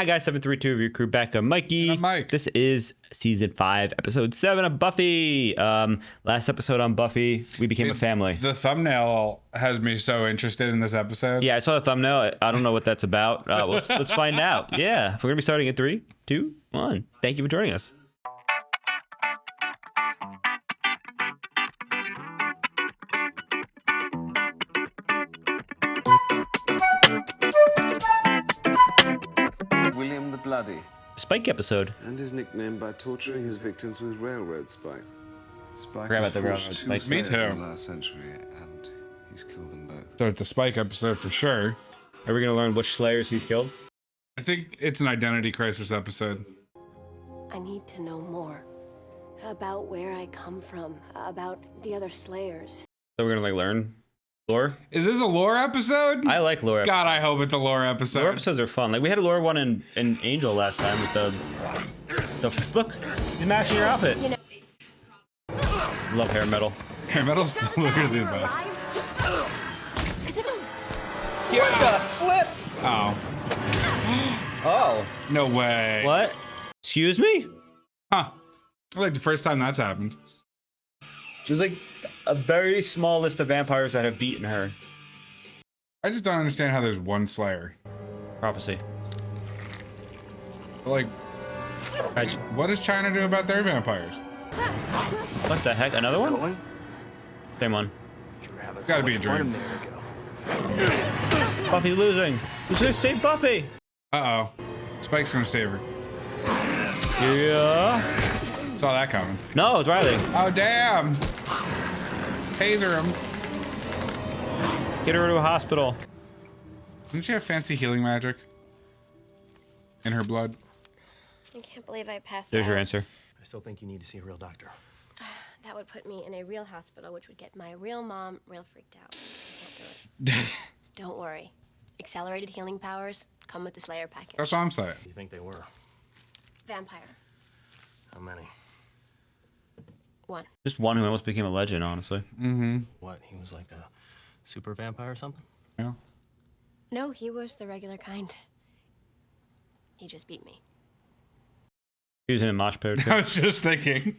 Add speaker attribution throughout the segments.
Speaker 1: Hi guys, 732 of your crew back. I'm Mikey.
Speaker 2: And I'm Mike.
Speaker 1: This is season 5, episode 7 of Buffy. Last episode on Buffy, we became a family.
Speaker 2: The thumbnail has me so interested in this episode.
Speaker 1: Yeah, I saw the thumbnail. I don't know what that's about. Let's find out. Yeah, we're gonna be starting in 3, 2, 1. Thank you for joining us.
Speaker 3: William the Bloody,
Speaker 1: Spike episode.
Speaker 3: and his nickname by torturing his victims with railroad spikes. Spike
Speaker 1: Forgot
Speaker 3: has
Speaker 1: about the
Speaker 3: forged
Speaker 1: railroad
Speaker 3: two
Speaker 1: spikes.
Speaker 2: Me
Speaker 3: slayers
Speaker 2: too.
Speaker 3: in the last century, and he's killed them both.
Speaker 2: So it's a Spike episode for sure.
Speaker 1: Are we gonna learn which Slayers he's killed?
Speaker 2: I think it's an identity crisis episode.
Speaker 4: I need to know more about where I come from, about the other Slayers.
Speaker 1: So we're gonna learn lore.
Speaker 2: Is this a lore episode?
Speaker 1: I like lore.
Speaker 2: God, I hope it's a lore episode.
Speaker 1: Lore episodes are fun. Like we had a lore one in Angel last time with the look. He's matching your outfit.
Speaker 4: You know,
Speaker 1: Love hair metal.
Speaker 2: Hair metal's literally the best.
Speaker 4: Is it?
Speaker 1: What the flip?
Speaker 2: Oh,
Speaker 1: Oh.
Speaker 2: no way.
Speaker 1: What? Excuse me?
Speaker 2: Huh. Like the first time that's happened.
Speaker 1: There's like a very small list of vampires that have beaten her.
Speaker 2: I just don't understand how there's one Slayer.
Speaker 1: Prophecy.
Speaker 2: Like, what does China do about their vampires?
Speaker 1: What the heck? Another one? Same one.
Speaker 2: It's gotta be a dream.
Speaker 1: Buffy losing. Who's gonna save Buffy?
Speaker 2: Uh-oh. Spike's gonna save her.
Speaker 1: Yeah.
Speaker 2: Saw that coming.
Speaker 1: No, it's Riley.
Speaker 2: Oh, damn. Taser him.
Speaker 1: Get her to a hospital.
Speaker 2: Didn't she have fancy healing magic in her blood?
Speaker 4: I can't believe I passed
Speaker 1: There's
Speaker 4: out.
Speaker 1: your answer.
Speaker 5: I still think you need to see a real doctor.
Speaker 4: That would put me in a real hospital, which would get my real mom real freaked out. I can't do it. Don't worry. Accelerated healing powers come with the Slayer package.
Speaker 2: That's what I'm saying.
Speaker 5: You think they were?
Speaker 4: Vampire.
Speaker 5: How many?
Speaker 4: 1.
Speaker 1: Just one who almost became a legend, honestly.
Speaker 2: Mm-hmm.
Speaker 5: What, he was like a super vampire or something?
Speaker 2: Yeah.
Speaker 4: No, he was the regular kind. He just beat me.
Speaker 1: He was in a mosh pit.
Speaker 2: I was just thinking.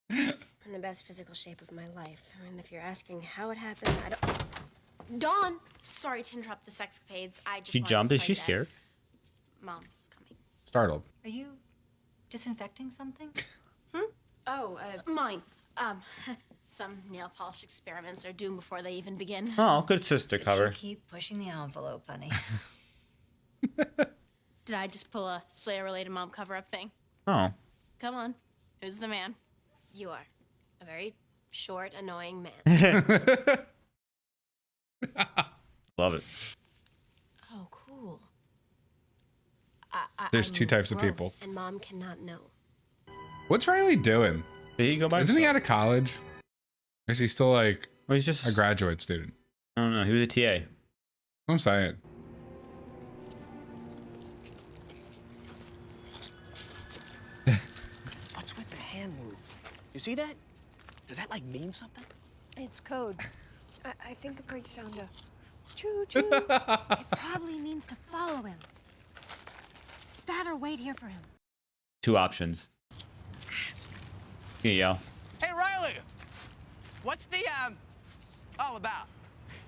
Speaker 4: In the best physical shape of my life. And if you're asking how it happened, I don't... Dawn! Sorry to interrupt the sexcapades. I just
Speaker 1: She
Speaker 4: wanted to
Speaker 1: jumped. Is
Speaker 4: say
Speaker 1: she
Speaker 4: that
Speaker 1: scared?
Speaker 4: Mom's coming.
Speaker 2: Startled.
Speaker 6: Are you disinfecting something?
Speaker 4: Oh, mine. Some nail polish experiments are doomed before they even begin.
Speaker 1: Oh, good sister
Speaker 6: But
Speaker 1: cover.
Speaker 6: you keep pushing the envelope, honey.
Speaker 4: Did I just pull a Slayer-related mom cover-up thing?
Speaker 1: Oh.
Speaker 4: Come on. Who's the man? You are. A very short, annoying man.
Speaker 1: Love it.
Speaker 4: Oh, cool.
Speaker 2: There's
Speaker 4: I'm
Speaker 2: two types of people.
Speaker 4: gross, and Mom cannot know.
Speaker 2: What's Riley doing?
Speaker 1: Did he go by
Speaker 2: Isn't he
Speaker 1: himself?
Speaker 2: out of college? Or is he still like
Speaker 1: Well, he's just
Speaker 2: a graduate student?
Speaker 1: I don't know. He was a TA.
Speaker 2: I'm saying.
Speaker 5: What's with the hand move? You see that? Does that like mean something?
Speaker 7: It's code. I think it breaks down to choo choo. It probably means to follow him. That or wait here for him.
Speaker 1: 2 options. Here you go.
Speaker 8: Hey, Riley! What's the, all about?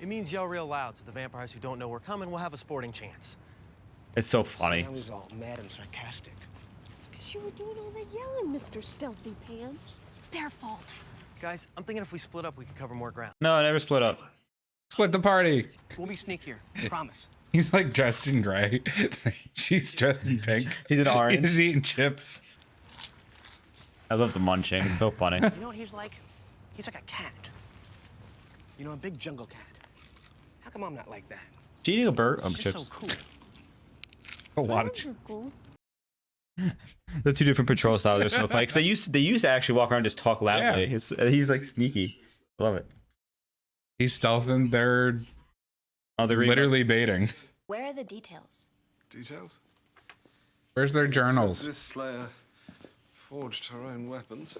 Speaker 5: It means yell real loud so the vampires who don't know we're coming will have a sporting chance.
Speaker 1: It's so funny.
Speaker 8: Now he's all mad and sarcastic.
Speaker 7: Because you were doing all that yelling, Mr. Stealthy Pants. It's their fault.
Speaker 5: Guys, I'm thinking if we split up, we could cover more ground.
Speaker 1: No, I never split up.
Speaker 2: Split the party.
Speaker 8: We'll be sneakier, promise.
Speaker 2: He's like dressed in gray. She's dressed in pink.
Speaker 1: He's in orange.
Speaker 2: He's eating chips.
Speaker 1: I love the munching. It's so funny.
Speaker 8: You know what he's like? He's like a cat. You know, a big jungle cat. How come I'm not like that?
Speaker 1: She eating a bird?
Speaker 8: It's just
Speaker 1: Chips.
Speaker 8: so cool.
Speaker 2: A lot of chips.
Speaker 7: You're cool.
Speaker 1: The 2 different patrol styles are so funny. Because they used to actually walk around and just talk loudly.
Speaker 2: Yeah.
Speaker 1: He's like sneaky. Love it.
Speaker 2: He's stealthing. They're
Speaker 1: Oh, they're
Speaker 2: literally baiting.
Speaker 4: Where are the details?
Speaker 3: Details?
Speaker 2: Where's their
Speaker 3: Says
Speaker 2: journals?
Speaker 3: this Slayer forged her own weapons.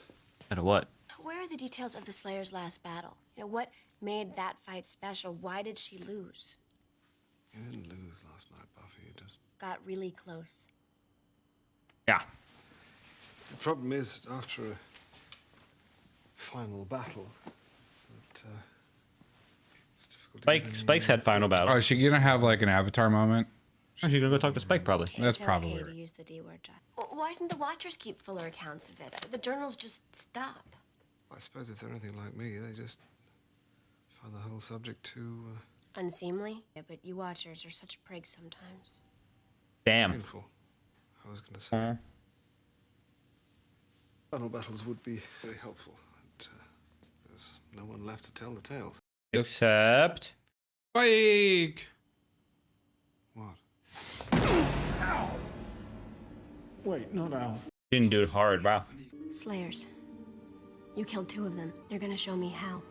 Speaker 1: Out of what?
Speaker 4: Where are the details of the Slayer's last battle? You know, what made that fight special? Why did she lose?
Speaker 3: You didn't lose last night, Buffy. You just...
Speaker 4: Got really close.
Speaker 1: Yeah.
Speaker 3: The problem is, after a final battle, that it's difficult to get any
Speaker 1: Spike's had final battle.
Speaker 2: Oh, is she gonna have like an Avatar moment?
Speaker 1: Oh, she's gonna go talk to Spike probably.
Speaker 2: That's
Speaker 4: It's
Speaker 2: probably
Speaker 4: okay
Speaker 2: right.
Speaker 4: to use the D word, Jack. Well, why didn't the Watchers keep fuller accounts of it? The journals just stop.
Speaker 3: I suppose if they're anything like me, they just find the whole subject too
Speaker 4: Unseemly? Yeah, but you Watchers are such prigs sometimes.
Speaker 1: Damn.
Speaker 3: painful. I was going to say. Final battles would be very helpful, but there's no one left to tell the tales.
Speaker 1: Except
Speaker 2: Spike.
Speaker 3: What?
Speaker 9: Wait, not now.
Speaker 1: didn't do it hard. Wow.
Speaker 4: Slayers. You killed 2 of them. They're gonna show me how.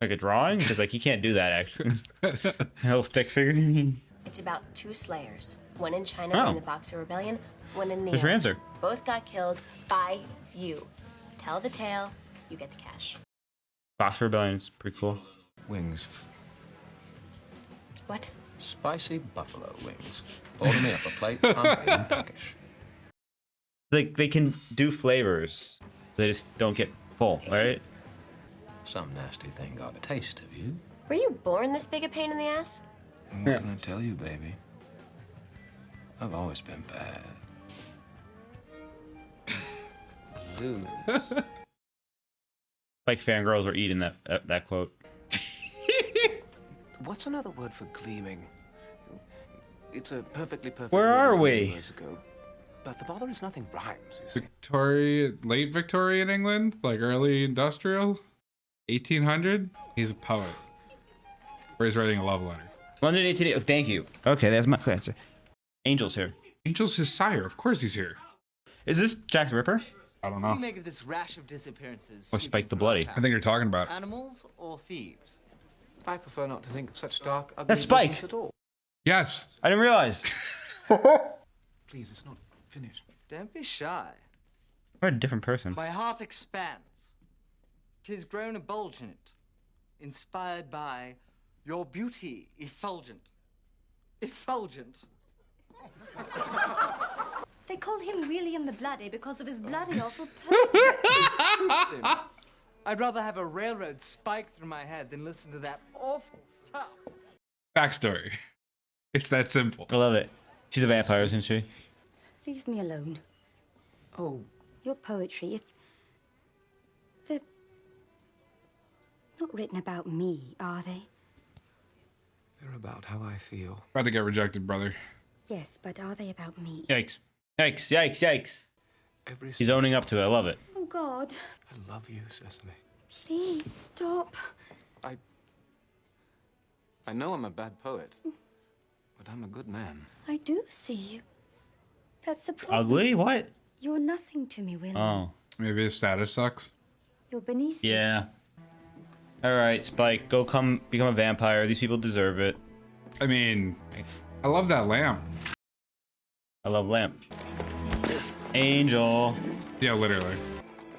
Speaker 1: Like a drawing? Because like you can't do that actually. Hell stick figure.
Speaker 4: It's about 2 Slayers. One in China
Speaker 1: Oh.
Speaker 4: during the Boxer Rebellion, one in New
Speaker 1: There's your
Speaker 4: York.
Speaker 1: answer.
Speaker 4: Both got killed by you. Tell the tale, you get the cash.
Speaker 1: Box Rebellion is pretty cool.
Speaker 9: Wings.
Speaker 4: What?
Speaker 9: Spicy buffalo wings. Order me up a plate. I'm feeling peckish.
Speaker 1: Like they can do flavors. They just don't get full, right?
Speaker 9: Some nasty thing got a taste of you.
Speaker 4: Were you born this big a pain in the ass?
Speaker 9: What can I tell you, baby? I've always been bad.
Speaker 1: Like fangirls were eating that quote.
Speaker 8: What's another word for gleaming? It's a perfectly perfect
Speaker 1: Where
Speaker 8: word
Speaker 1: are
Speaker 8: of
Speaker 1: we?
Speaker 8: years ago. But the bother is nothing rhymes, you see.
Speaker 2: Late Victorian England, like early industrial, 1800. He's a poet. Or he's writing a love letter.
Speaker 1: London 1880. Oh, thank you. Okay, that's my answer. Angel's here.
Speaker 2: Angel's his sire. Of course he's here.
Speaker 1: Is this Jack the Ripper?
Speaker 2: I don't
Speaker 10: What do you
Speaker 2: know.
Speaker 10: make of this rash of disappearances?
Speaker 1: Or Spike the Bloody?
Speaker 2: I think you're talking about
Speaker 10: Animals or thieves?
Speaker 8: I prefer not to think of such dark, ugly
Speaker 1: That's Spike.
Speaker 8: business at all.
Speaker 2: Yes.
Speaker 1: I didn't realize.
Speaker 8: Please, it's not finished.
Speaker 10: Don't be shy.
Speaker 1: We're a different person.
Speaker 10: My heart expands. 'Tis grown ebulgent, inspired by your beauty, effulgent. Effulgent.
Speaker 7: They call him William the Bloody because of his bloody awful
Speaker 10: Suits him. I'd rather have a railroad spike through my head than listen to that awful stuff.
Speaker 2: Backstory. It's that simple.
Speaker 1: I love it. She's a vampire, isn't she?
Speaker 6: Leave me alone.
Speaker 8: Oh,
Speaker 6: Your poetry, they're not written about me, are they?
Speaker 8: they're about how I feel.
Speaker 2: About to get rejected, brother.
Speaker 6: Yes, but are they about me?
Speaker 1: Yikes. Yikes, yikes, yikes.
Speaker 8: Every
Speaker 1: He's owning up to it. I love it.
Speaker 6: Oh, God.
Speaker 8: I love you, Cecily.
Speaker 6: Please, stop.
Speaker 8: I know I'm a bad poet, but I'm a good man.
Speaker 6: I do see you. That's the problem.
Speaker 1: Ugly? What?
Speaker 6: You're nothing to me, William.
Speaker 1: Oh.
Speaker 2: Maybe his status sucks.
Speaker 6: You're beneath me.
Speaker 1: Yeah. Alright, Spike. Go become a vampire. These people deserve it.
Speaker 2: I mean, I love that lamp.
Speaker 1: I love Lamp. Angel.
Speaker 2: Yeah, literally.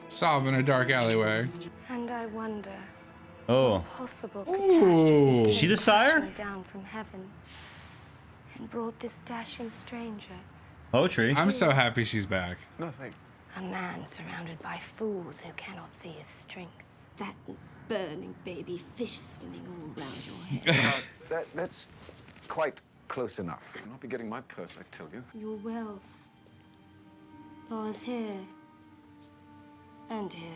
Speaker 2: Solve in a dark alleyway.
Speaker 7: And I wonder,
Speaker 1: Oh.
Speaker 7: possible
Speaker 2: Ooh.
Speaker 1: Is she the sire?
Speaker 7: crashing down from heaven and brought this dashing stranger,
Speaker 1: Poetry.
Speaker 2: I'm so happy she's back.
Speaker 8: No, thank
Speaker 7: a man surrounded by fools who cannot see his strength. That burning baby fish swimming all round your head.
Speaker 3: That's quite close enough. You'll not be getting my purse, I tell you.
Speaker 7: Your wealth lies here and here,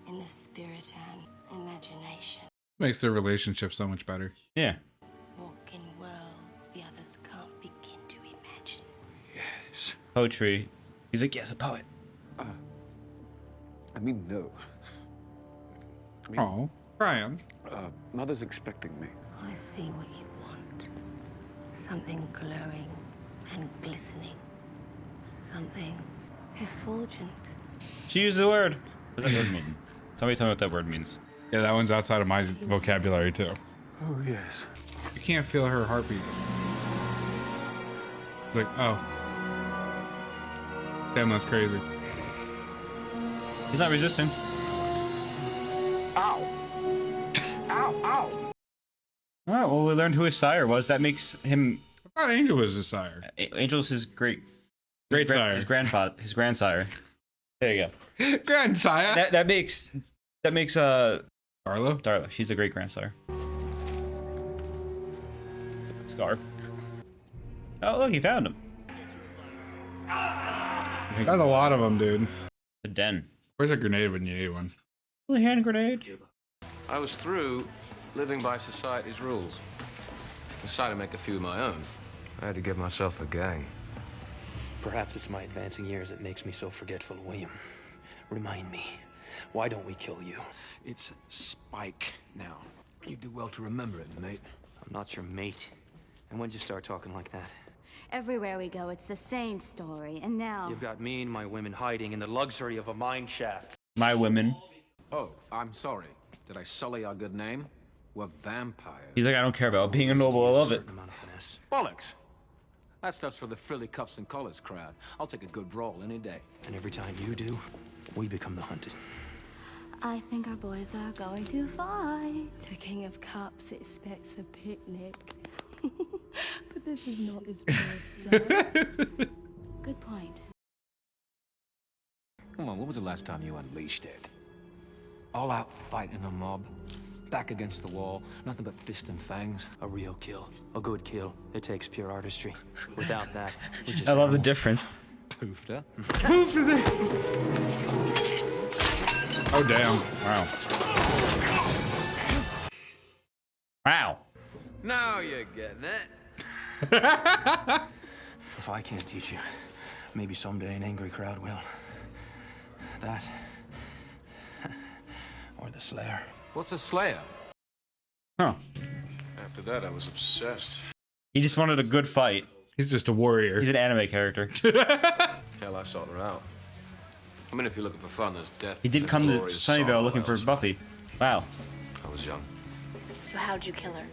Speaker 7: in the spirit and imagination.
Speaker 2: Makes their relationship so much better.
Speaker 1: Yeah.
Speaker 7: Walk in worlds the others can't begin to imagine.
Speaker 3: Yes.
Speaker 1: Poetry. He's like, yes, a poet.
Speaker 3: I mean, no. I mean,
Speaker 2: Oh, Brian.
Speaker 3: Mother's expecting me.
Speaker 7: I see what you want. Something glowing and glistening. Something effulgent.
Speaker 1: She used the word. What does that word mean? Somebody tell me what that word means.
Speaker 2: Yeah, that one's outside of my vocabulary too.
Speaker 3: Oh, yes.
Speaker 2: You can't feel her heartbeat. It's like, oh. Damn, that's crazy.
Speaker 1: He's not resisting.
Speaker 3: Ow! Ow, ow!
Speaker 1: learned who his sire was. That makes him.
Speaker 2: I thought Angel was his sire.
Speaker 1: Angel's his great
Speaker 2: sire.
Speaker 1: His grandfather, his grandsire. There you go.
Speaker 2: Grandsire.
Speaker 1: That makes
Speaker 2: Darla.
Speaker 1: She's a great grandsire. Scarf. Oh look, he found him.
Speaker 2: That's a lot of them, dude.
Speaker 1: The den.
Speaker 2: Where's a grenade when you need one?
Speaker 1: A hand grenade.
Speaker 9: I was through living by society's rules. Decided to make a few of my own. I had to give myself a gang.
Speaker 11: Perhaps it's my advancing years that makes me so forgetful, William. Remind me, why don't we kill you?
Speaker 9: It's Spike now. You do well to remember it, mate.
Speaker 11: I'm not your mate. And when'd you start talking like that?
Speaker 6: Everywhere we go, it's the same story. And now...
Speaker 11: You've got me and my women hiding in the luxury of a mine shaft.
Speaker 1: My women.
Speaker 9: Oh, I'm sorry. Did I sully our good name? We're vampires.
Speaker 1: He's like, I don't care about being a noble. I love it.
Speaker 9: Bollocks! That stuff's for the frilly cuffs and collars crowd. I'll take a good brawl any day.
Speaker 11: And every time you do, we become the hunted.
Speaker 6: I think our boys are going to fight. The King of Cups expects a picnic. But this is not his birthday. Good point.
Speaker 9: Come on, when was the last time you unleashed it? All out fighting a mob. Back against the wall. Nothing but fist and fangs.
Speaker 11: A real kill. A good kill. It takes pure artistry. Without that, we just
Speaker 1: I love the difference.
Speaker 9: Poofed.
Speaker 2: Oh, damn.
Speaker 1: Wow. Wow.
Speaker 8: Now you're getting it.
Speaker 11: If I can't teach you, maybe someday an angry crowd will. That. Or the Slayer.
Speaker 9: What's a slayer?
Speaker 1: Huh.
Speaker 9: After that, I was obsessed.
Speaker 1: He just wanted a good fight.
Speaker 2: He's just a warrior.
Speaker 1: He's an anime character.
Speaker 9: Hell, I sought her out. I mean, if you're looking for fun, there's death.
Speaker 1: He did
Speaker 9: there's
Speaker 1: come to
Speaker 9: glory, there's
Speaker 1: Sunnyvale
Speaker 9: sorrow
Speaker 1: looking for
Speaker 9: elsewhere.
Speaker 1: Buffy. Wow.
Speaker 9: I was young.
Speaker 4: So how'd you kill her?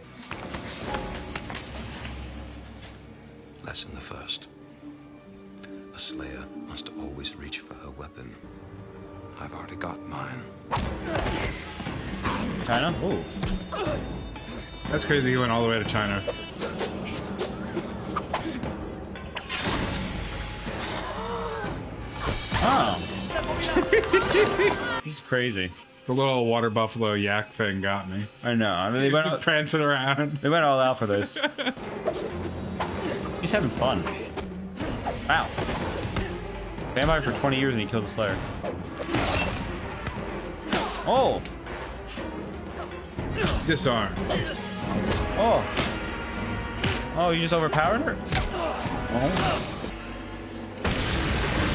Speaker 9: Lesson the first. A slayer must always reach for her weapon. I've already got mine.
Speaker 1: China? Oh.
Speaker 2: That's crazy. He went all the way to China.
Speaker 1: Oh. He's crazy.
Speaker 2: The little water buffalo yak thing got me.
Speaker 1: I know. I mean,
Speaker 2: He's just prancing around.
Speaker 1: They went all out for this. He's having fun. Wow. Vampire for 20 years and he killed the Slayer. Oh!
Speaker 2: Disarmed.
Speaker 1: Oh! Oh, you just overpowered her? Oh.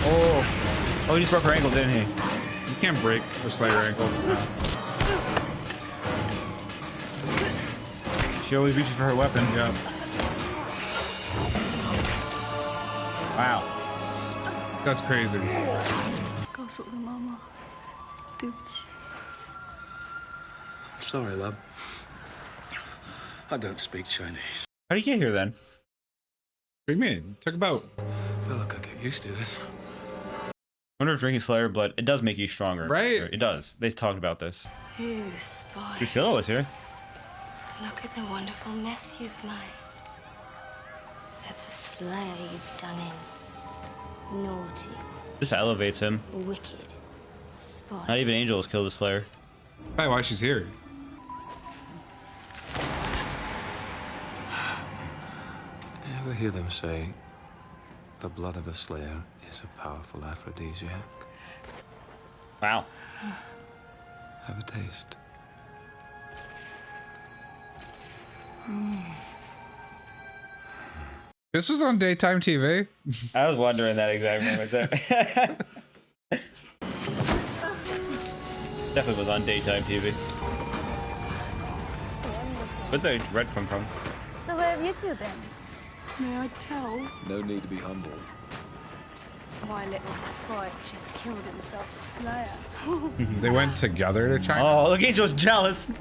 Speaker 1: Oh. Oh, he just broke her ankle, didn't he?
Speaker 2: You can't break a Slayer ankle.
Speaker 1: She always reaches for her weapon.
Speaker 2: Yeah.
Speaker 1: Wow.
Speaker 2: That's crazy.
Speaker 3: Sorry, love. I don't speak Chinese.
Speaker 1: How did you get here then?
Speaker 2: What do you mean? Took a boat.
Speaker 3: I feel like I get used to this.
Speaker 1: I wonder if drinking Slayer blood, it does make you stronger.
Speaker 2: Right?
Speaker 1: It does. They talked about this.
Speaker 6: You spy.
Speaker 1: Drusilla was here.
Speaker 6: Look at the wonderful mess you've made. That's a slayer you've done in. Naughty,
Speaker 1: This elevates him.
Speaker 6: wicked, spy.
Speaker 1: Not even Angel has killed the Slayer.
Speaker 2: Probably why she's here.
Speaker 9: Ever hear them say, the blood of a slayer is a powerful aphrodisiac?
Speaker 1: Wow.
Speaker 9: Have a taste.
Speaker 2: This was on daytime TV.
Speaker 1: I was wondering that exact moment there. Definitely was on daytime TV. Where'd the red come from?
Speaker 6: So where have you two been?
Speaker 7: May I tell?
Speaker 9: No need to be humble.
Speaker 7: My little Spike just killed himself a Slayer.
Speaker 2: They went together to China.
Speaker 1: Oh, look, Angel's jealous.
Speaker 2: She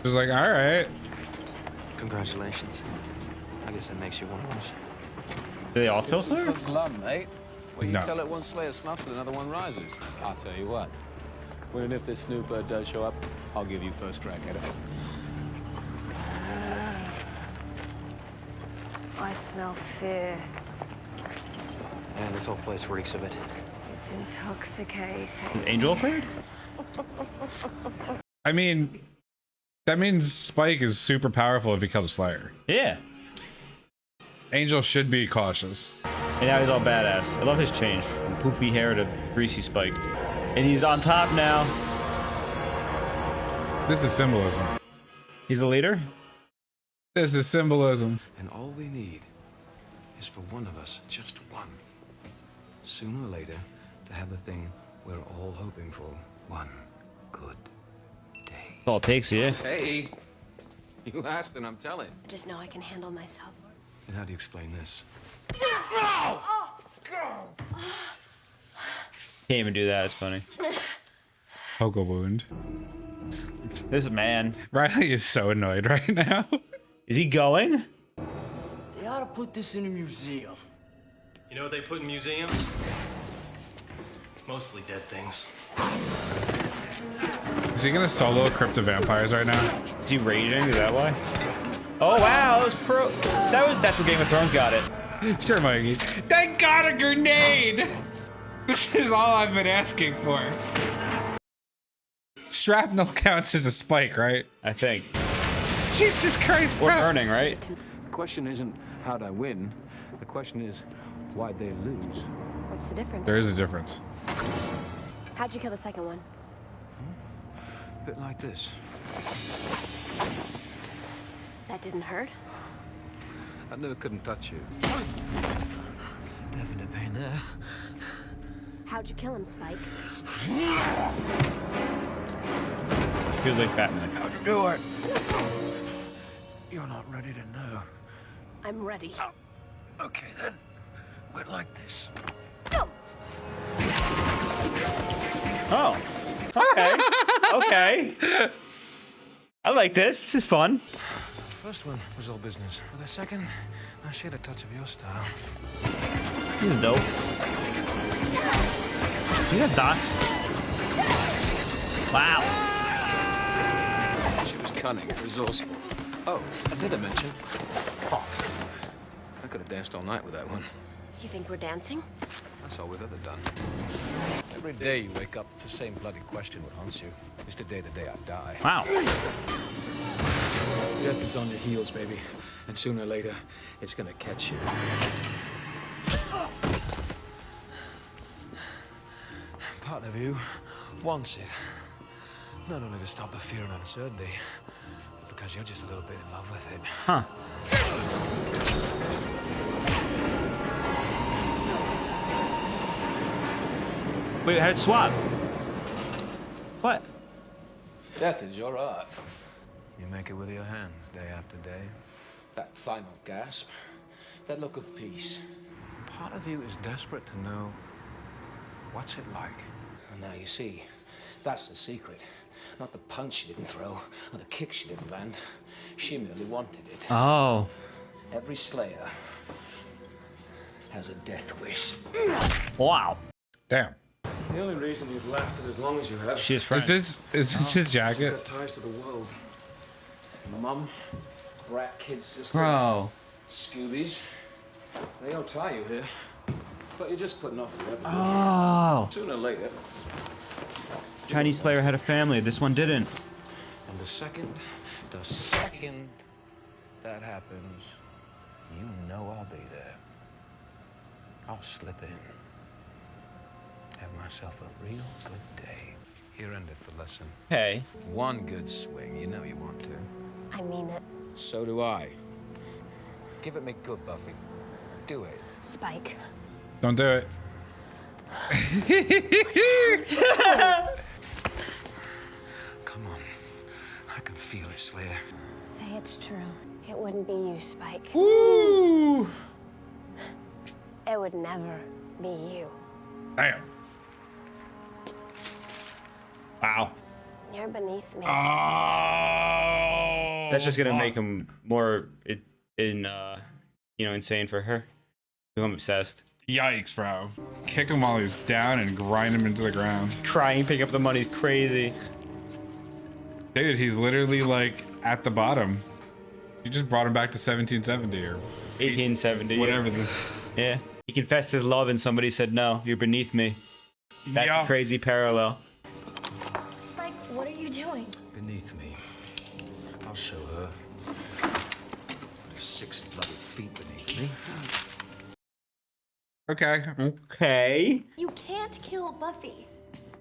Speaker 2: was like, all right.
Speaker 11: Congratulations. I guess that makes you one of us.
Speaker 1: Do they all kill Slayer?
Speaker 12: glum, mate. Well, you
Speaker 2: No.
Speaker 12: tell it one Slayer snuffs and another one rises. I'll tell you what. When and if this Snoop does show up, I'll give you first crack at it.
Speaker 6: I smell fear.
Speaker 11: And this whole place reeks of it.
Speaker 6: It's intoxicating.
Speaker 1: Angel afraid?
Speaker 2: I mean, that means Spike is super powerful if he kills a Slayer.
Speaker 1: Yeah.
Speaker 2: Angel should be cautious.
Speaker 1: And now he's all badass. I love his change from poofy hair to greasy Spike. And he's on top now.
Speaker 2: This is symbolism.
Speaker 1: He's the leader?
Speaker 2: This is symbolism.
Speaker 9: And all we need is for one of us, just one, sooner or later, to have the thing we're all hoping for. One good day.
Speaker 1: That's all it takes, yeah.
Speaker 9: Hey, you asked and I'm telling.
Speaker 4: Just know I can handle myself.
Speaker 9: And how do you explain this?
Speaker 1: Can't even do that, it's funny.
Speaker 2: Poke a wound.
Speaker 1: This man.
Speaker 2: Riley is so annoyed right now.
Speaker 1: Is he going?
Speaker 10: They ought to put this in a museum.
Speaker 5: You know what they put in museums? Mostly dead things.
Speaker 2: Is he gonna solo Crypt of Vampires right now?
Speaker 1: Is he raging? Is that why? Oh wow, that was that's where Game of Thrones got it.
Speaker 2: Sure, Mikey. Thank God a grenade! This is all I've been asking for. Shrapnel counts as a spike, right?
Speaker 1: I think.
Speaker 2: Jesus Christ, bro.
Speaker 1: Or burning, right?
Speaker 12: The question isn't how'd I win. The question is why'd they lose?
Speaker 4: What's the difference?
Speaker 2: There is a difference.
Speaker 4: How'd you kill the second one?
Speaker 9: A bit like this.
Speaker 4: That didn't hurt?
Speaker 9: I knew I couldn't touch you.
Speaker 11: Definite pain there.
Speaker 4: How'd you kill him, Spike?
Speaker 1: Feels like Batman.
Speaker 11: How'd you do it? You're not ready to know.
Speaker 4: I'm ready.
Speaker 11: Okay then. We're like this.
Speaker 1: Oh. Okay. Okay. I like this. This is fun.
Speaker 9: First one was all business. With the second, I shared a touch of your style.
Speaker 1: This is dope. You got dots. Wow.
Speaker 9: She was cunning, resourceful. Oh, I did mention hot. I could have danced all night with that one.
Speaker 4: You think we're dancing?
Speaker 9: That's all we've ever done. Every day you wake up, it's the same bloody question what haunts you. Is today the day I die?
Speaker 1: Wow.
Speaker 11: Death is on your heels, baby. And sooner or later, it's gonna catch you.
Speaker 9: Part of you wants it. Not only to stop the fear and uncertainty, but because you're just a little bit in love with it.
Speaker 1: Huh. Wait, how'd it swap? What?
Speaker 11: Death is your art.
Speaker 9: You make it with your hands, day after day.
Speaker 11: That final gasp. That look of peace.
Speaker 9: Part of you is desperate to know what's it like.
Speaker 11: And now you see, that's the secret. Not the punch she didn't throw, or the kick she didn't land. She merely wanted it.
Speaker 1: Oh.
Speaker 11: Every Slayer has a death wish.
Speaker 1: Wow.
Speaker 2: Damn.
Speaker 11: The only reason you've lasted as long as you have.
Speaker 1: She's friend.
Speaker 2: Is this his jacket?
Speaker 11: Got ties to the world. Mum, rat kid sister,
Speaker 1: Bro.
Speaker 11: Scoobies. They all tie you here. But you're just putting off the evidence.
Speaker 1: Oh.
Speaker 11: Sooner or later.
Speaker 1: Chinese Slayer had a family. This one didn't.
Speaker 9: And the second that happens, you know I'll be there. I'll slip in. Have myself a real good day. Here endeth the lesson.
Speaker 1: Hey.
Speaker 9: One good swing, you know you want to.
Speaker 4: I mean it.
Speaker 9: So do I. Give it me good, Buffy. Do it.
Speaker 4: Spike.
Speaker 2: Don't do it.
Speaker 9: Come on. I can feel it, Slayer.
Speaker 4: Say it's true. It wouldn't be you, Spike.
Speaker 2: Woo!
Speaker 4: It would never be you.
Speaker 2: Damn.
Speaker 1: Wow.
Speaker 4: You're beneath me.
Speaker 2: Oh.
Speaker 1: That's just gonna make him more insane for her. I'm obsessed.
Speaker 2: Yikes, bro. Kick him while he's down and grind him into the ground.
Speaker 1: Trying to pick up the money is crazy.
Speaker 2: Dude, he's literally like at the bottom. You just brought him back to 1770 or
Speaker 1: 1870.
Speaker 2: whatever.
Speaker 1: Yeah. He confessed his love and somebody said, no, you're beneath me. That's a crazy parallel.
Speaker 4: Spike, what are you doing?
Speaker 11: Beneath me. I'll show her. There's 6 bloody feet beneath me.
Speaker 2: Okay.
Speaker 1: Okay.
Speaker 4: You can't kill Buffy.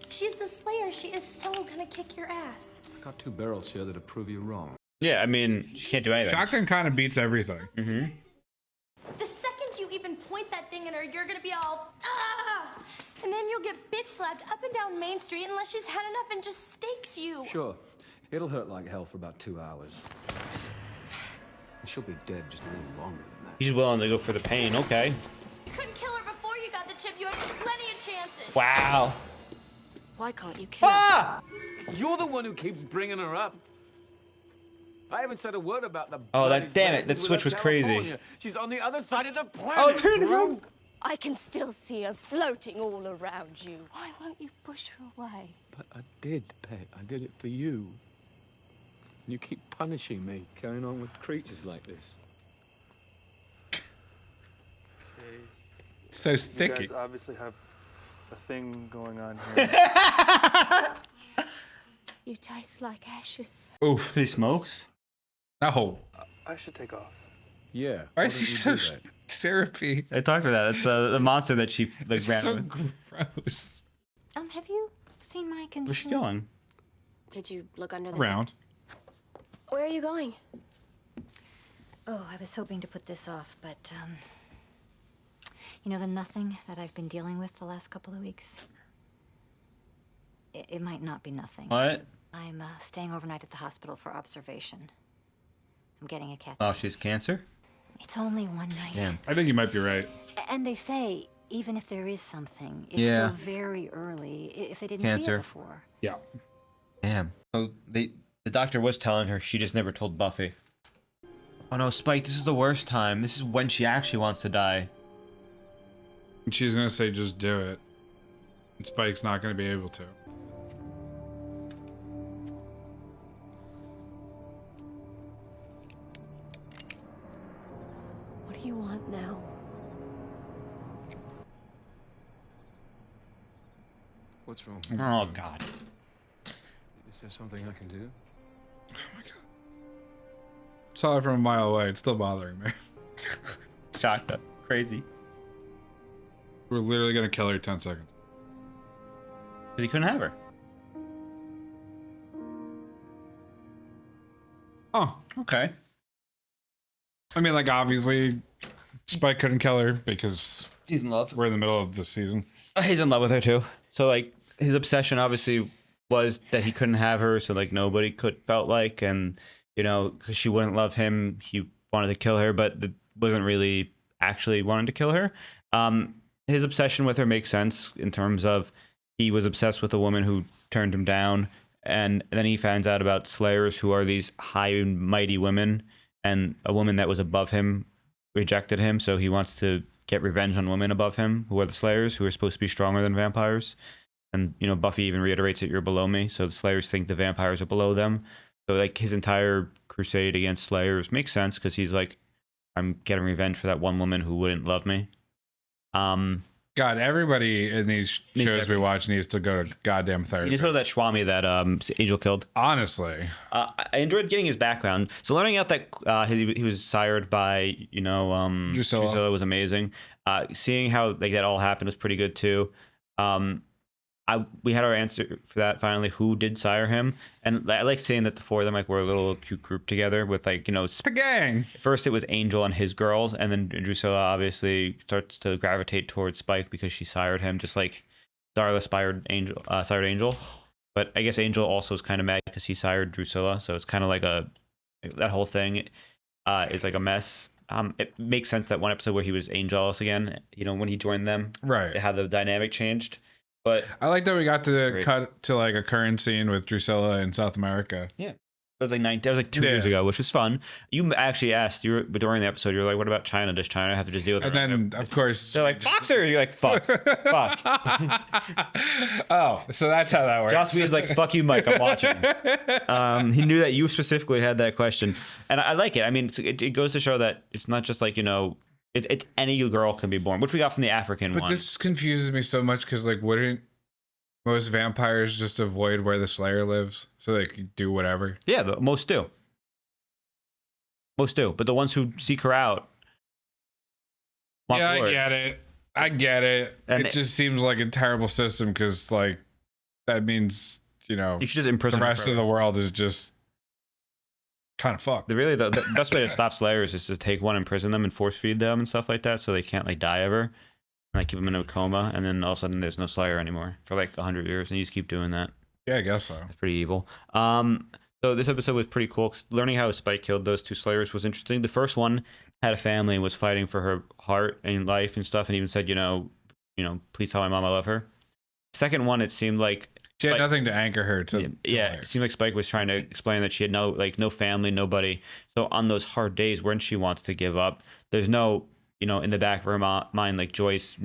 Speaker 4: She's the Slayer. She is so gonna kick your ass.
Speaker 12: Got 2 barrels here that'll prove you wrong.
Speaker 1: Yeah, I mean, she can't do anything.
Speaker 2: Shotgun kind of beats everything.
Speaker 1: Mm-hmm.
Speaker 4: The second you even point that thing at her, you're gonna be all, ah! And then you'll get bitch slapped up and down Main Street unless she's had enough and just stakes you.
Speaker 12: Sure. It'll hurt like hell for about 2 hours. And she'll be dead just a little longer than that.
Speaker 1: He's willing to go for the pain. Okay.
Speaker 4: You couldn't kill her before you got the chip. You had plenty of chances.
Speaker 1: Wow.
Speaker 6: Why can't you kill her?
Speaker 12: You're the one who keeps bringing her up. I haven't said a word about the.
Speaker 1: Oh,
Speaker 12: bloody
Speaker 1: that damn it! That
Speaker 12: places
Speaker 1: switch was
Speaker 12: with
Speaker 1: crazy.
Speaker 12: California. She's on the other side of the planet.
Speaker 1: Oh, turn it on.
Speaker 6: I can still see her floating all around you. Why won't you push her away?
Speaker 12: But I did, Pet. I did it for you. You keep punishing me, carrying on with creatures like this.
Speaker 2: So sticky.
Speaker 13: You guys obviously have a thing going on here.
Speaker 6: You taste like ashes.
Speaker 2: Oof.
Speaker 1: He smokes?
Speaker 2: No.
Speaker 13: I should take off.
Speaker 12: Yeah.
Speaker 2: Why is he so syrupy?
Speaker 1: I talked for that. That's the monster that she like ran
Speaker 2: So
Speaker 1: with.
Speaker 2: gross.
Speaker 7: Have you seen my condition?
Speaker 1: Where's she going?
Speaker 4: Did you look under the
Speaker 2: Around.
Speaker 4: sink? Where are you going?
Speaker 14: Oh, I was hoping to put this off, but, you know, the nothing that I've been dealing with the last couple of weeks? It might not be nothing.
Speaker 1: What?
Speaker 14: I'm staying overnight at the hospital for observation. I'm getting a CAT
Speaker 1: Oh,
Speaker 14: scan.
Speaker 1: she's cancer?
Speaker 14: It's only one night.
Speaker 1: Damn.
Speaker 2: I think you might be right.
Speaker 14: And they say, even if there is something, it's
Speaker 1: Yeah.
Speaker 14: still very early if they didn't see
Speaker 1: Cancer.
Speaker 14: it before.
Speaker 2: Yeah.
Speaker 1: Damn. So the doctor was telling her she just never told Buffy. Oh no, Spike, this is the worst time. This is when she actually wants to die.
Speaker 2: And she's gonna say, just do it. And Spike's not gonna be able to.
Speaker 4: What do you want now?
Speaker 12: What's wrong?
Speaker 1: Oh god.
Speaker 12: Is there something I can do?
Speaker 2: Saw it from a mile away. It's still bothering me.
Speaker 1: Shocked up. Crazy.
Speaker 2: We're literally gonna kill her in 10 seconds.
Speaker 1: Because he couldn't have her.
Speaker 2: Oh,
Speaker 1: okay.
Speaker 2: I mean, like, obviously, Spike couldn't kill her because
Speaker 1: he's in love.
Speaker 2: We're in the middle of the season.
Speaker 1: He's in love with her too. So like his obsession obviously was that he couldn't have her, so like nobody felt like, and you know, because she wouldn't love him, he wanted to kill her, but wasn't really actually wanting to kill her. His obsession with her makes sense in terms of he was obsessed with a woman who turned him down, and then he finds out about slayers, who are these high and mighty women, and a woman that was above him rejected him, so he wants to get revenge on women above him, who are the slayers, who are supposed to be stronger than vampires. And you know, Buffy even reiterates that you're below me, so the slayers think the vampires are below them. So like his entire crusade against slayers makes sense, because he's like, I'm getting revenge for that one woman who wouldn't love me.
Speaker 2: God, everybody in these shows we watch needs to go to goddamn
Speaker 1: You
Speaker 2: therapy.
Speaker 1: need to go to that Swami that Angel killed.
Speaker 2: Honestly,
Speaker 1: I enjoyed getting his background. So learning out that he was sired by, you know, Drusilla was amazing. Seeing how like that all happened was pretty good too. We had our answer for that finally. Who did sire him? And I like seeing that the four of them like were a little cute group together with like, you know,
Speaker 2: the gang.
Speaker 1: First it was Angel and his girls, and then Drusilla obviously starts to gravitate towards Spike because she sired him, just like Darla sired Angel. But I guess Angel also is kind of mad because he sired Drusilla, so it's kind of like that whole thing is like a mess. It makes sense that one episode where he was jealous again, you know, when he joined them,
Speaker 2: right?
Speaker 1: How the dynamic changed. But
Speaker 2: I like that we got to cut to like a current scene with Drusilla in South America.
Speaker 1: Yeah, That was like 2 years ago, which was fun. You actually asked during the episode. You're like, "What about China? Does China have to just deal with it?"
Speaker 2: And then, of course,
Speaker 1: they're like, "Boxer." You're like, "Fuck, fuck."
Speaker 2: Oh, so that's how that works.
Speaker 1: Joss Whedon's like, "Fuck you, Mike. I'm watching." He knew that you specifically had that question, and I like it. I mean, it goes to show that it's not just like it's any girl can be born, which we got from the African
Speaker 2: But
Speaker 1: one.
Speaker 2: this confuses me so much because, like, wouldn't most vampires just avoid where the Slayer lives so they can do whatever?
Speaker 1: Yeah, but most do. Most do. But the ones who seek her out.
Speaker 2: Yeah, I get it.
Speaker 1: And
Speaker 2: it just seems like a terrible system because, like, that means,
Speaker 1: you should just imprison
Speaker 2: the
Speaker 1: her
Speaker 2: rest of
Speaker 1: forever.
Speaker 2: the world is just kind of fucked.
Speaker 1: The best way to stop Slayers is to take one, imprison them, and force feed them and stuff like that so they can't, like, die ever. And, like, keep them in a coma, and then all of a sudden there's no Slayer anymore for, like, 100 years, and you just keep doing that.
Speaker 2: Yeah, I guess so.
Speaker 1: It's pretty evil. So this episode was pretty cool. Learning how Spike killed those two Slayers was interesting. The first one had a family and was fighting for her heart and life and stuff, and even said, please tell my mom I love her. Second one, it seemed like
Speaker 2: she had nothing to anchor her to.
Speaker 1: It seemed like Spike was trying to explain that she had no family, nobody. So on those hard days when she wants to give up, there's no, in the back of her mind, like Joyce,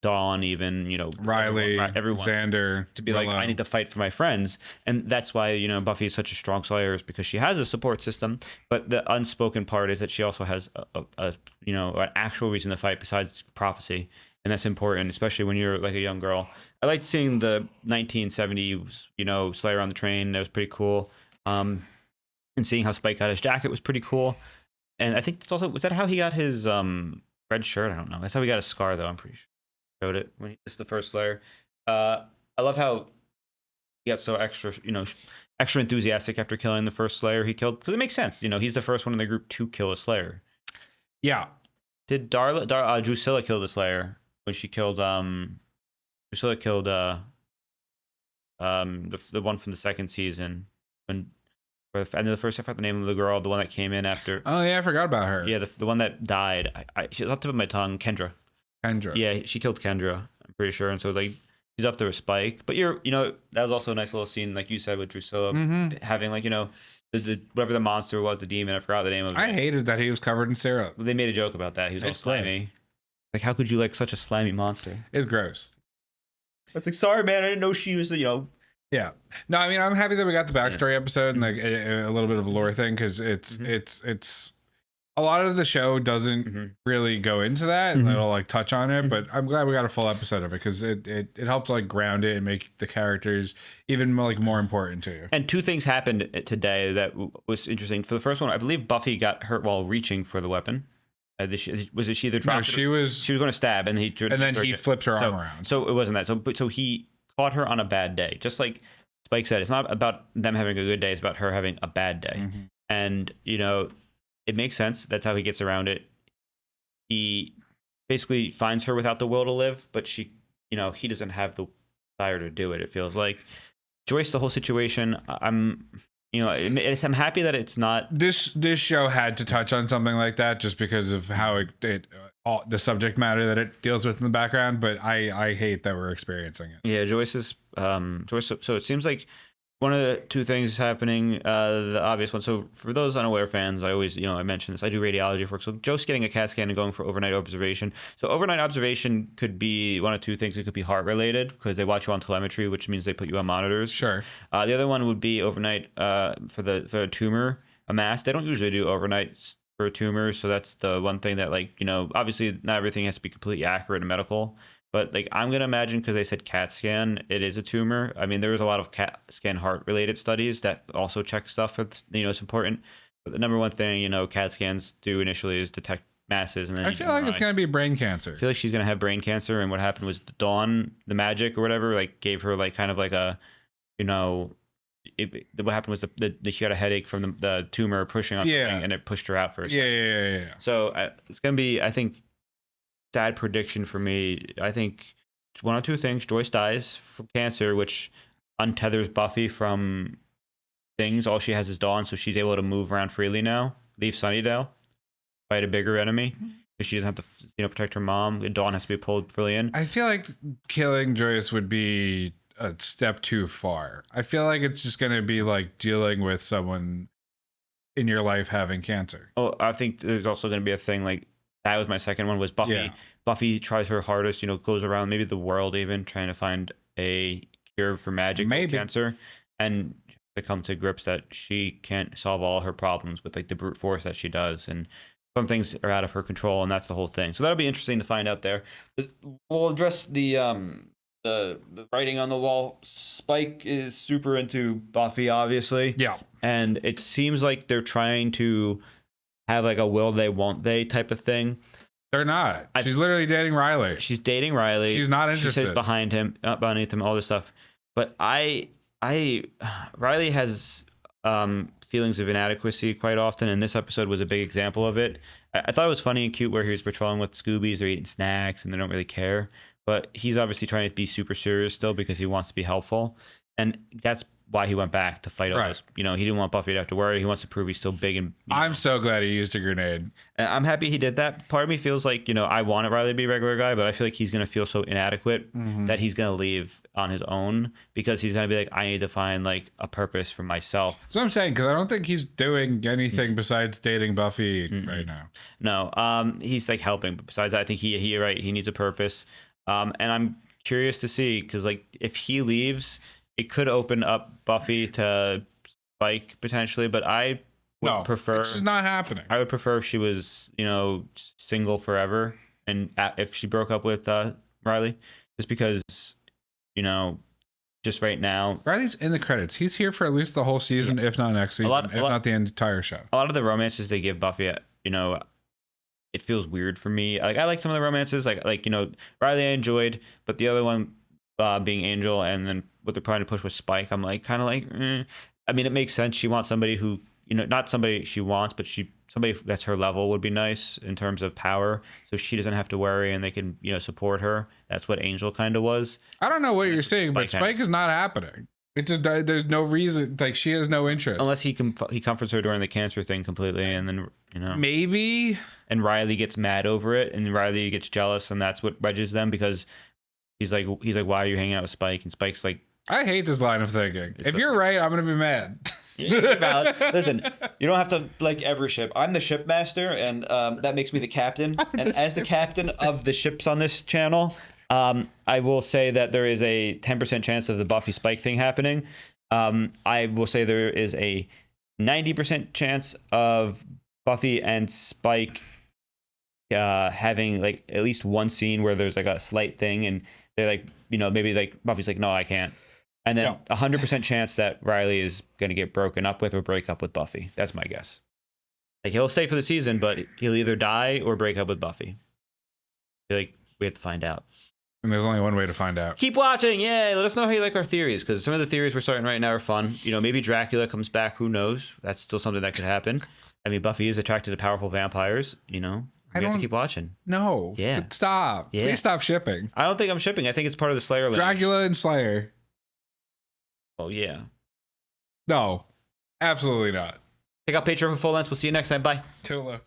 Speaker 1: Dawn, even,
Speaker 2: Riley,
Speaker 1: everyone,
Speaker 2: Xander,
Speaker 1: to be
Speaker 2: Willow.
Speaker 1: like, I need to fight for my friends. And that's why, Buffy is such a strong Slayer, is because she has a support system. But the unspoken part is that she also has an actual reason to fight besides prophecy. And that's important, especially when you're like a young girl. I liked seeing the 1970s, Slayer on the train. That was pretty cool. And seeing how Spike got his jacket was pretty cool. And I think it's also, was that how he got his red shirt? I don't know. That's how he got his scar, though, I'm pretty sure. Showed it when it's the first Slayer. I love how he got so extra enthusiastic after killing the first Slayer he killed, because it makes sense. He's the first one in the group to kill a Slayer.
Speaker 2: Yeah.
Speaker 1: Did Drusilla kill the Slayer when she killed Drusilla killed the one from the second season when or the end of the first? I forgot the name of the girl, the one that came in after.
Speaker 2: Oh yeah, I forgot about her.
Speaker 1: Yeah, the one that died. She's on the tip of my tongue. Kendra. Yeah, she killed Kendra, I'm pretty sure. And so, like, she's up there with Spike. But that was also a nice little scene, like you said, with Drusilla having, like, the whatever the monster was, the demon. I forgot the name of it.
Speaker 2: I hated that he was covered in syrup.
Speaker 1: They made a joke about that. He was all
Speaker 2: It's
Speaker 1: slimy.
Speaker 2: gross.
Speaker 1: Like, how could you like such a slimy monster?
Speaker 2: It's gross.
Speaker 1: It's like, sorry, man, I didn't know she was,
Speaker 2: Yeah. No, I mean, I'm happy that we got the backstory episode and like a little bit of a lore thing, because it's a lot of the show doesn't really go into that. It'll like touch on it, but I'm glad we got a full episode of it, because it helps like ground it and make the characters even more important to you.
Speaker 1: And two things happened today that was interesting. For the first one, I believe Buffy got hurt while reaching for the weapon. She either dropped?
Speaker 2: No, she was
Speaker 1: going to stab, and then
Speaker 2: he flipped her arm around.
Speaker 1: So it wasn't that. So he caught her on a bad day, just like Spike said. It's not about them having a good day; it's about her having a bad day. And it makes sense. That's how he gets around it. He basically finds her without the will to live, but he doesn't have the desire to do it. It feels like Joyce. The whole situation. I'm happy that it's not.
Speaker 2: This show had to touch on something like that just because of how the subject matter that it deals with in the background. But I hate that we're experiencing it.
Speaker 1: Yeah, Joyce. So it seems like one of the two things happening, the obvious one. So for those unaware fans, I always, I mention this. I do radiology work. So Joe's getting a CAT scan and going for overnight observation. So overnight observation could be one of two things. It could be heart related, because they watch you on telemetry, which means they put you on monitors.
Speaker 2: Sure.
Speaker 1: The other one would be overnight for a tumor, a mass. They don't usually do overnight for a tumor. So that's the one thing that, like, obviously not everything has to be completely accurate in medical. But, like, I'm going to imagine, because they said CAT scan, it is a tumor. I mean, there was a lot of CAT scan heart-related studies that also check stuff that's, it's important. But the number one thing, CAT scans do initially is detect masses. And then
Speaker 2: I feel like it's going to be brain cancer.
Speaker 1: I feel like she's going to have brain cancer. And what happened was Dawn, the magic or whatever, like, gave her, like, kind of like a, what happened was she got a headache from the tumor pushing on something, and it pushed her out for a second.
Speaker 2: Yeah.
Speaker 1: So it's going to be, I think, sad prediction for me. I think it's one of two things. Joyce dies from cancer, which untethers Buffy from things. All she has is Dawn, so she's able to move around freely now. Leave Sunnydale, fight a bigger enemy, because she doesn't have to protect her mom. And Dawn has to be pulled freely in.
Speaker 2: I feel like killing Joyce would be a step too far. I feel like it's just going to be like dealing with someone in your life having cancer.
Speaker 1: Oh, I think there's also going to be a thing like that was my second one was Buffy.
Speaker 2: Yeah.
Speaker 1: Buffy tries her hardest, goes around maybe the world even trying to find a cure for magic or cancer, and to come to grips that she can't solve all her problems with like the brute force that she does, and some things are out of her control, and that's the whole thing. So that'll be interesting to find out there. We'll address the writing on the wall. Spike is super into Buffy, obviously.
Speaker 2: Yeah.
Speaker 1: And it seems like they're trying to have like a will they, won't they type of thing.
Speaker 2: They're not. She's literally dating Riley.
Speaker 1: She's dating Riley.
Speaker 2: She's not interested.
Speaker 1: She sits behind him, up beneath him, all this stuff. But Riley has feelings of inadequacy quite often, and this episode was a big example of it. I thought it was funny and cute where he was patrolling with Scoobies, they're eating snacks, and they don't really care. But he's obviously trying to be super serious still because he wants to be helpful. And that's why he went back to fight all this. He didn't want Buffy to have to worry. He wants to prove he's still big. And
Speaker 2: I'm so glad he used a grenade.
Speaker 1: And I'm happy he did that. Part of me feels like, I wanted Riley to be a regular guy, but I feel like he's going to feel so inadequate that he's going to leave on his own because he's going to be like, I need to find like a purpose for myself.
Speaker 2: That's what I'm saying, because I don't think he's doing anything besides dating Buffy right now.
Speaker 1: No, he's like helping. But besides that, I think he needs a purpose. And I'm curious to see because like if he leaves, it could open up Buffy to Spike potentially, but I would prefer.
Speaker 2: This is not happening.
Speaker 1: I would prefer if she was, single forever, and if she broke up with Riley, just because, just right now.
Speaker 2: Riley's in the credits. He's here for at least the whole season, if not next season, if not the entire show.
Speaker 1: A lot of the romances they give Buffy, it feels weird for me. Like I like some of the romances, like Riley I enjoyed, but the other one being Angel, and then what they're trying to push with Spike, I'm like kind of like. I mean, it makes sense. She wants somebody who not somebody she wants, but somebody that's her level would be nice in terms of power, so she doesn't have to worry and they can support her. That's what Angel kind of was.
Speaker 2: I don't know what you're saying, but Spike is not happening. It just there's no reason. Like she has no interest
Speaker 1: unless he comforts her during the cancer thing completely, and then
Speaker 2: maybe. And
Speaker 1: Riley gets mad over it, and Riley gets jealous, and that's what wedges them because he's like, why are you hanging out with Spike? And Spike's like,
Speaker 2: I hate this line of thinking. If you're right, I'm gonna be mad.
Speaker 1: You're valid. Listen, you don't have to like every ship. I'm the ship master, and that makes me the captain. And as the captain of the ships on this channel, I will say that there is a 10% chance of the Buffy Spike thing happening. I will say there is a 90% chance of Buffy and Spike having like at least one scene where there's like a slight thing, and they're like, maybe like Buffy's like, no, I can't. And then 100% chance that Riley is going to get broken up with or break up with Buffy. That's my guess. Like he'll stay for the season, but he'll either die or break up with Buffy. I feel like we have to find out.
Speaker 2: And there's only one way to find out.
Speaker 1: Keep watching. Yay. Let us know how you like our theories, because some of the theories we're starting right now are fun. Maybe Dracula comes back. Who knows? That's still something that could happen. I mean, Buffy is attracted to powerful vampires. We have to keep watching.
Speaker 2: No.
Speaker 1: Yeah.
Speaker 2: Stop. Yeah. Please stop shipping.
Speaker 1: I don't think I'm shipping. I think it's part of the Slayer lineage.
Speaker 2: Dracula and Slayer.
Speaker 1: Oh, yeah.
Speaker 2: No. Absolutely not.
Speaker 1: Check out Patreon for full lengths. We'll see you next time. Bye.
Speaker 2: Toodaloo.